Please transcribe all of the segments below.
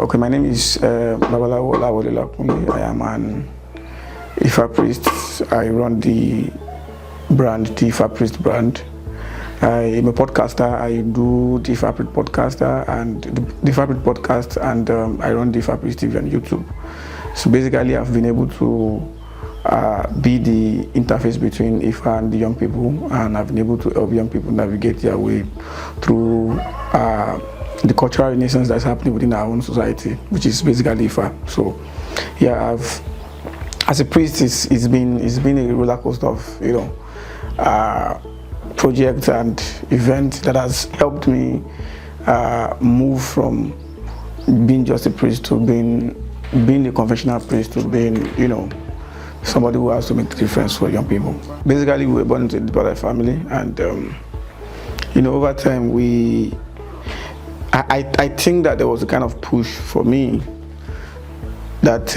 Okay, my name is Babalawo Olawolelakunle. I am an Ifa priest. I run the Ifa Priest brand. I'm a podcaster. I do the Ifa Priest podcaster and the Ifa Priest podcast, and I run the Ifa Priest TV on YouTube. So basically, I've been able to be the interface between Ifa and the young people, and I've been able to help young people navigate their way through the cultural renaissance that's happening within our own society, which is basically Ifa. So, yeah, as a priest, it's been a roller coaster of projects and events that has helped me move from being just a priest to being a conventional priest to being somebody who has to make the difference for young people. Basically, we were born into a Deeper Life family, and over time I think that there was a kind of push for me that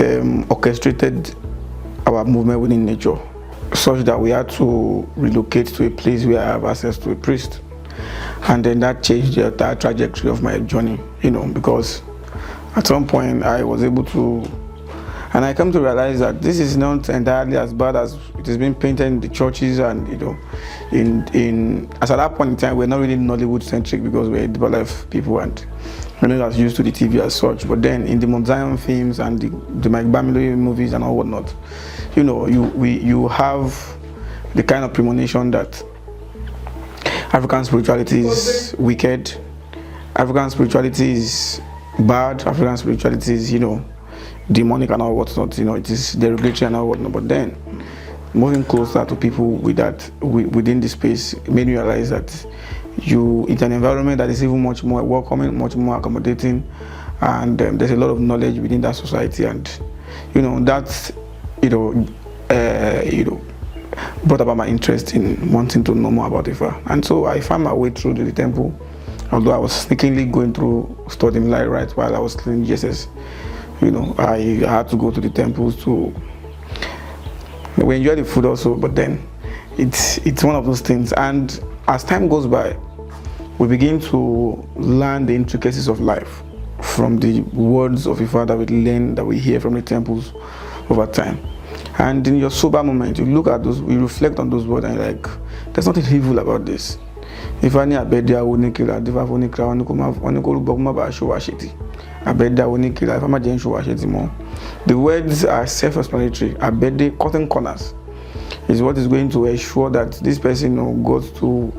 orchestrated our movement within nature, such that we had to relocate to a place where I have access to a priest. And then that changed the entire trajectory of my journey, because at some point I was able to, and I come to realize that this is not entirely as bad as it has been painted in the churches, and as at that point in time we're not really Nollywood centric because we're Deeper Life people and we're not as used to the TV as such. But then in the Mount Zion films and the Mike Bamilo movies and all whatnot, you have the kind of premonition that African spirituality is wicked, African spirituality is bad, African spirituality is demonic and all whatnot, it is derogatory and all whatnot. But then moving closer to people within the space made me realize that it's an environment that is even much more welcoming, much more accommodating, and there's a lot of knowledge within that society, and that brought about my interest in wanting to know more about Ifa. And so I found my way through the temple, although I was sneakingly going through studying light right while I was cleaning GSS. I had to go to the temples to. We enjoy the food also, but then it's one of those things. And as time goes by, we begin to learn the intricacies of life from the words of Ifa that we learn, that we hear from the temples over time. And in your sober moment, you look at those, you reflect on those words, and you're like, there's nothing evil about this. If any abedia wonikila, diva wonikila, wanikoma ba showashiti. Abedia wonikila, if I'm a gen showashiti more. The words are self-explanatory. Abede cutting corners is what is going to ensure that this person goes to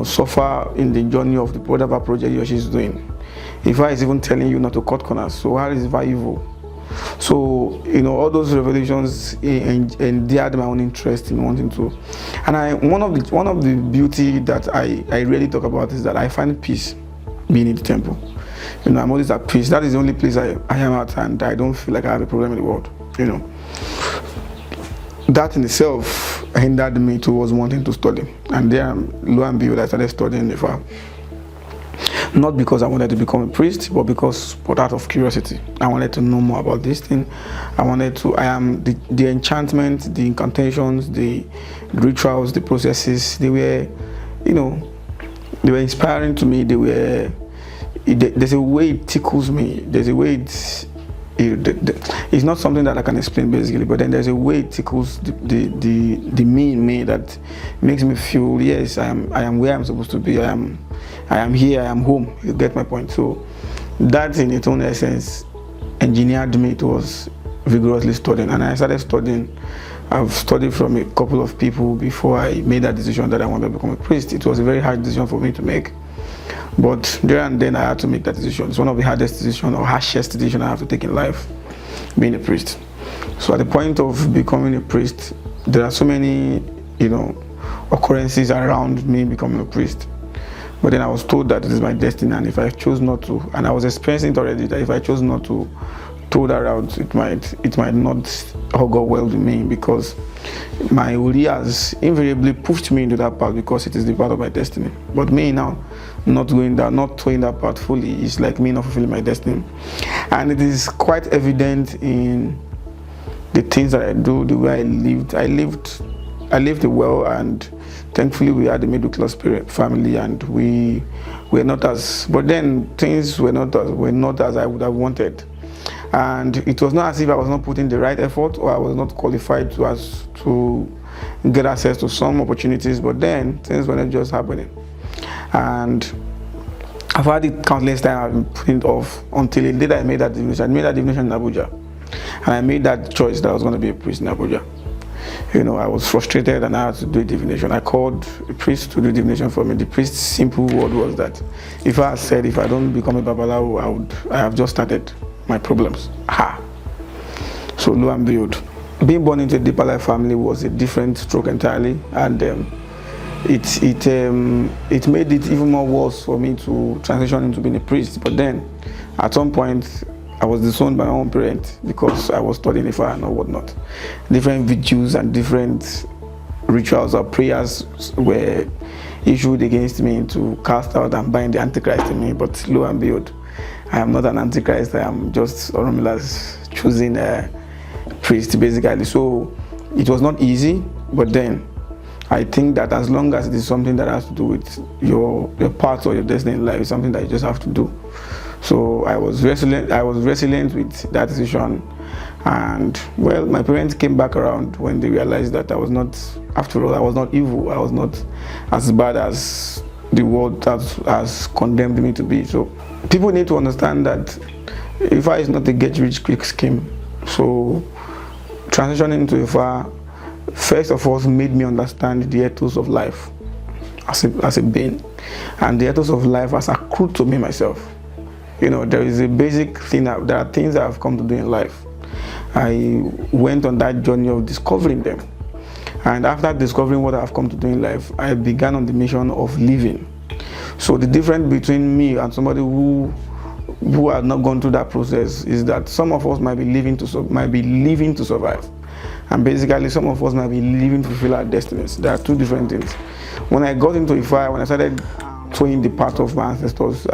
suffer in the journey of the whatever project he or she is doing. If I is even telling you not to cut corners, so how is it evil? So all those revelations endeared my own interest in wanting to. And one of the beauty that I really talk about is that I find peace being in the temple. I'm always at peace. That is the only place I am at, and I don't feel like I have a problem in the world. That in itself hindered me towards wanting to study. And then, lo and behold, I started studying Ifa. Not because I wanted to become a priest, but out of curiosity. I wanted to know more about this thing. The enchantment, the incantations, the rituals, the processes, they were inspiring to me. There's a way it tickles me. There's a way it's not something that I can explain basically, but then there's a way it tickles the me in me that makes me feel, yes, I am where I'm supposed to be. I am here, I am home. You get my point? So that in its own essence engineered me towards vigorously studying, and I started studying. I've studied from a couple of people before I made that decision that I wanted to become a priest. It was a very hard decision for me to make, but there and then I had to make that decision. It's one of the hardest decisions or harshest decisions I have to take in life, being a priest. So at the point of becoming a priest, there are so many occurrences around me becoming a priest. But then I was told that it is my destiny, and if I chose not to, and I was experiencing it already, that if I chose not to told that route, it might not all go well with me, because my Uri has invariably pushed me into that path because it is the part of my destiny. But me now, not towing that path fully, is like me not fulfilling my destiny. And it is quite evident in the things that I do, the way I lived well, and Thankfully, we had a middle class family, and we were not as. But then things were not as I would have wanted, and it was not as if I was not putting the right effort or I was not qualified to get access to some opportunities. But then things were not just happening, and I've had it countless times. I've been putting it off until the day that I made that divination. I made that divination in Abuja, and I made that choice that I was going to be a priest in Abuja. I was frustrated and I had to do divination. I called a priest to do divination for me. The priest's simple word was that if I don't become a Babalawo, I have just started my problems. So lo and behold, being born into a Deeper Life family was a different stroke entirely, and it made it even more worse for me to transition into being a priest. But then, at some point, I was disowned by my own parents because I was studying Ifa and whatnot. Different vigils and different rituals or prayers were issued against me to cast out and bind the Antichrist in me. But lo and behold, I am not an Antichrist. I am just Oromila's choosing priest, basically. So it was not easy, but then I think that as long as it is something that has to do with your path or your destiny in life, it's something that you just have to do. So I was resilient with that decision, and well, my parents came back around when they realized that I was not evil. I was not as bad as the world has condemned me to be. So people need to understand that Ifa is not a get-rich-quick scheme. So transitioning to Ifa, first of all, made me understand the ethos of life as a being, and the ethos of life has accrued to me myself. There is a basic thing there are things that I've come to do in life. I went on that journey of discovering them. And after discovering what I've come to do in life, I began on the mission of living. So the difference between me and somebody who has not gone through that process is that some of us might be living to survive. And basically, some of us might be living to fulfill our destinies. There are two different things. When I got into Ifa, when I started towing the path of my ancestors,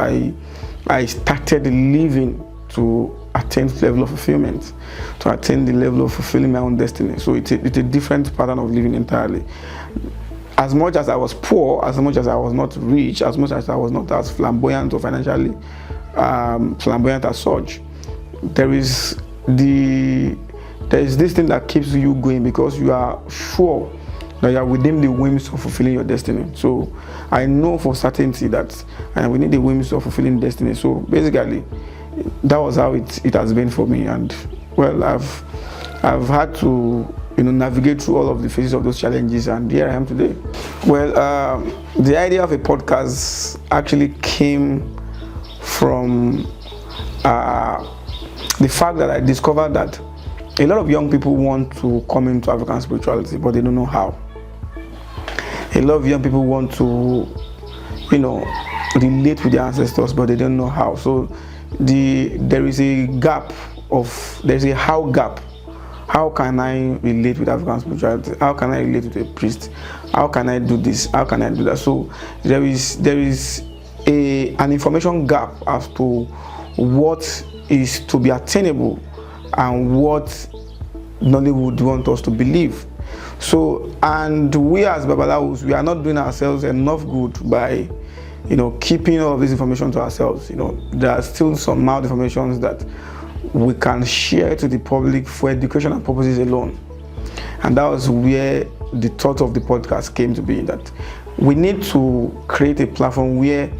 I started living to attain the level of fulfillment, to attain the level of fulfilling my own destiny. So it's a different pattern of living entirely. As much as I was poor, as much as I was not rich, as much as I was not as flamboyant or financially flamboyant as such, there is this thing that keeps you going because you are sure that you are within the whims of fulfilling your destiny. So I know for certainty that I am within the whims of fulfilling destiny. So basically, that was how it has been for me. And well, I've had to navigate through all of the phases of those challenges, and here I am today. Well, the idea of a podcast actually came from the fact that I discovered that a lot of young people want to come into African spirituality, but they don't know how. A lot of young people want to, relate with their ancestors, but they don't know how. So there is a how gap. How can I relate with African spirituality? How can I relate with a priest? How can I do this? How can I do that? So there is an information gap as to what is to be attainable and what Nollywood want us to believe. So, and we as Babalawos, we are not doing ourselves enough good by, keeping all of this information to ourselves. There are still some mild information that we can share to the public for educational purposes alone. And that was where the thought of the podcast came to be, that we need to create a platform where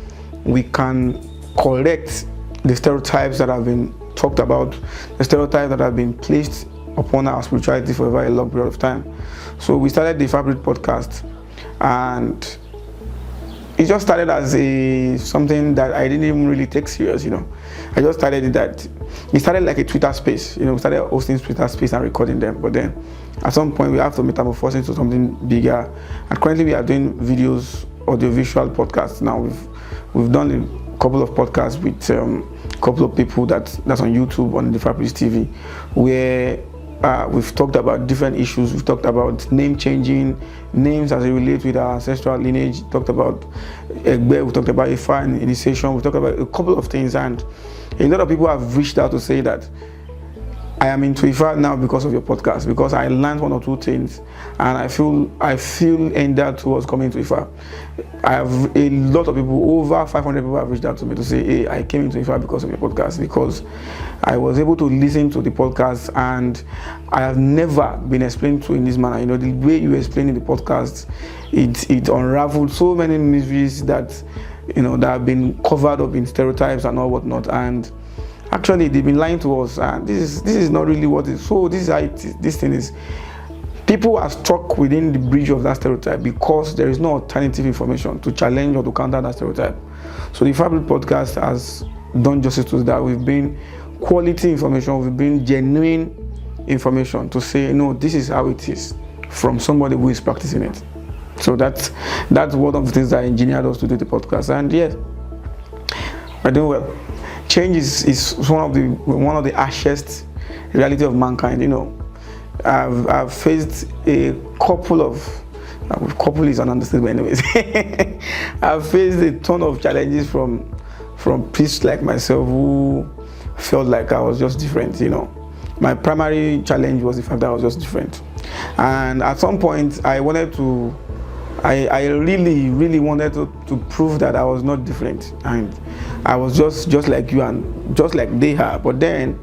we can correct the stereotypes that have been talked about, the stereotypes that have been placed upon our spirituality for a very long period of time. So we started the Fabric podcast, and it just started as something that I didn't even really take serious. I just started it started like a Twitter space. We started hosting Twitter space and recording them, but then at some point we have to metamorphose into something bigger. And currently we are doing videos, audio-visual podcasts. Now we've done a couple of podcasts with a couple of people that's on YouTube, on the Fabric TV, where we've talked about different issues. We've talked about name changing, names as they relate with our ancestral lineage. We talked about Egbe, we talked about Ifa and initiation. We talked about a couple of things, and a lot of people have reached out to say that I am into Ifa now because of your podcast, because I learned one or two things, and I feel endeared towards coming to Ifa. I have a lot of people, over 500 people have reached out to me to say, hey, I came into Ifa because of your podcast, because I was able to listen to the podcast, and I have never been explained to in this manner. You know, the way you explain in the podcast, it unraveled so many mysteries that, you know, that have been covered up in stereotypes and all whatnot. And actually, they've been lying to us, and this is not really what it is. So this is how this thing is. People are stuck within the bridge of that stereotype because there is no alternative information to challenge or to counter that stereotype. So the Fabric podcast has done justice to that. We've been quality information, we've been genuine information to say, no, this is how it is from somebody who is practicing it. So that's one of the things that engineered us to do the podcast. And yes, we're doing well. Change is one of the harshest reality of mankind. You know, I've faced a couple is an understatement, anyways. I've faced a ton of challenges from priests like myself who felt like I was just different. You know, my primary challenge was the fact that I was just different, and at some point I wanted to. I really wanted to prove that I was not different, and I was just like you and just like they are. But then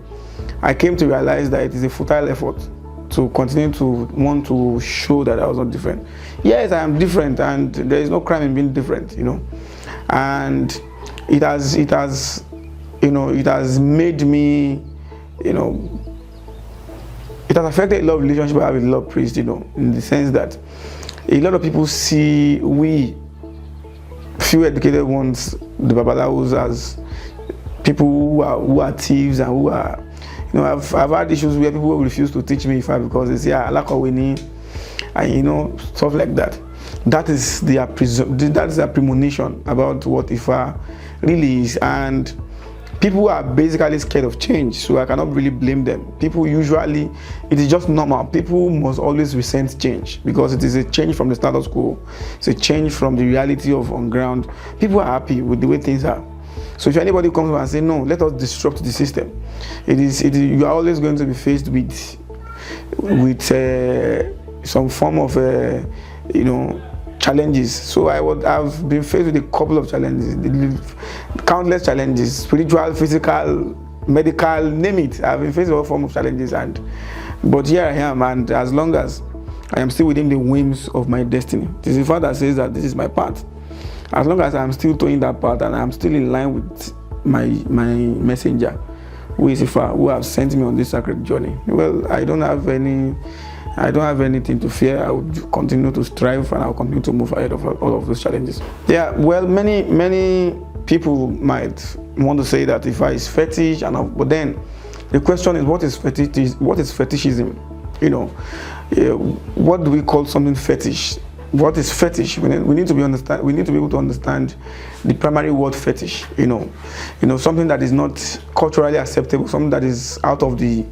I came to realize that it is a futile effort to continue to want to show that I was not different. Yes, I am different, and there is no crime in being different, you know. And it has made me, you know, it has affected a lot of relationships I have with a lot of priests, you know, in the sense that a lot of people see we few educated ones, the Babalawos, as people who are thieves and who are, you know, I've had issues where people refuse to teach me Ifa because they say, I lack of winning, and you know, stuff like that. That is their premonition about what Ifa really is, and people are basically scared of change, so I cannot really blame them. People usually, it is just normal. People must always resent change because it is a change from the status quo. It's a change from the reality of on ground. People are happy with the way things are. So if anybody comes and say, no, let us disrupt the system, you are always going to be faced with some form of, you know, challenges. So I've been faced with a couple of challenges, countless challenges, spiritual, physical, medical, name it. I've been faced with all forms of challenges, but here I am, and as long as I am still within the whims of my destiny, it is the Father that says that this is my path. As long as I'm still towing that path and I'm still in line with my messenger, who is Ifa, who have sent me on this sacred journey, well, I don't have anything to fear. I will continue to strive, and I'll continue to move ahead of all of those challenges. Yeah, well, many people might want to say that Ifa is fetish, but then the question is, what is fetishism? You know, what do we call something fetish? What is fetish? We need to be able to understand the primary word fetish. You know, something that is not culturally acceptable, something that is out of the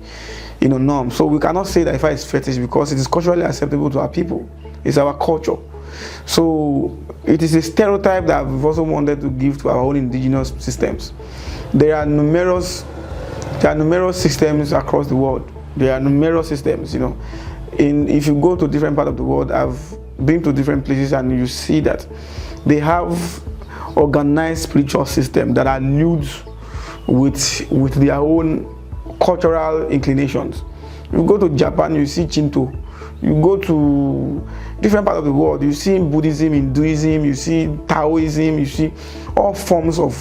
norm. So we cannot say that Ifa is fetish because it is culturally acceptable to our people. It's our culture. So it is a stereotype that we've also wanted to give to our own indigenous systems. There are numerous systems across the world. There are numerous systems, you know. If you go to different parts of the world, I've been to different places, and you see that they have organized spiritual systems that are nude with their own cultural inclinations. You go to Japan, you see Shinto. You go to different parts of the world, you see Buddhism, Hinduism, you see Taoism, you see all forms of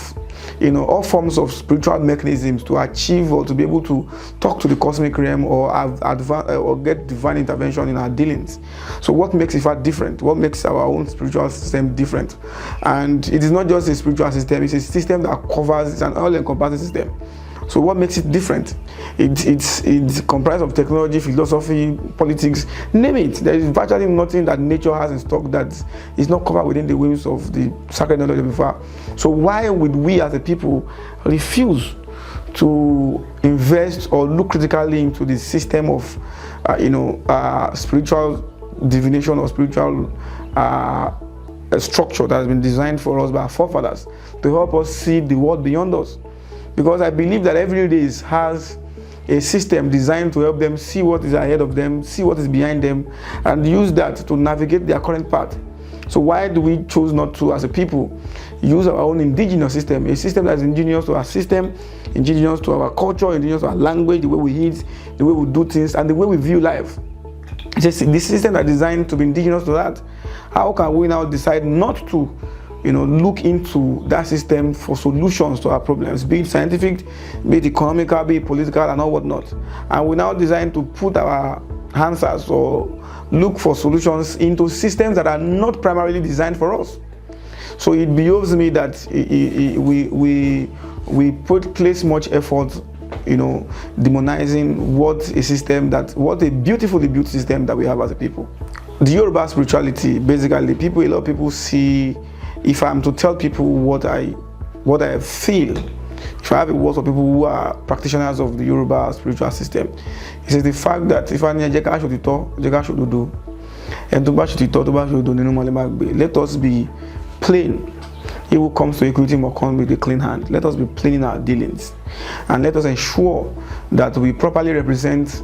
spiritual mechanisms to achieve or to be able to talk to the cosmic realm or get divine intervention in our dealings. So what makes Ifa different? What makes our own spiritual system different? And it is not just a spiritual system, it's a system that covers, it's an all-encompassing system. So what makes it different? It's comprised of technology, philosophy, politics, name it. There is virtually nothing that nature has in stock that is not covered within the whims of the sacred knowledge of Ifa. So why would we as a people refuse to invest or look critically into the system of spiritual divination or spiritual structure that has been designed for us by our forefathers to help us see the world beyond us? Because I believe that every race has a system designed to help them see what is ahead of them, see what is behind them, and use that to navigate their current path. So why do we choose not to, as a people, use our own indigenous system, a system that is indigenous to our system, indigenous to our culture, indigenous to our language, the way we eat, the way we do things, and the way we view life? This system that is designed to be indigenous to that. How can we now decide not to, look into that system for solutions to our problems, be it scientific, be it economical, be it political, and all whatnot? And we now design to put our answers or look for solutions into systems that are not primarily designed for us. So it behoves me that we place much effort, demonizing what a beautifully built system that we have as a people. The Yoruba spirituality, basically, a lot of people see, if I'm to tell people what I feel, if I have a word for people who are practitioners of the Yoruba spiritual system, it is the fact that if I need to do, let us be plain. He who comes to equity must come with a clean hand. Let us be plain in our dealings, and let us ensure that we properly represent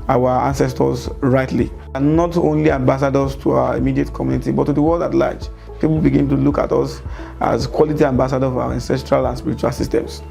our ancestors rightly, and not only ambassadors to our immediate community, but to the world at large. People begin to look at us as quality ambassadors of our ancestral and spiritual systems.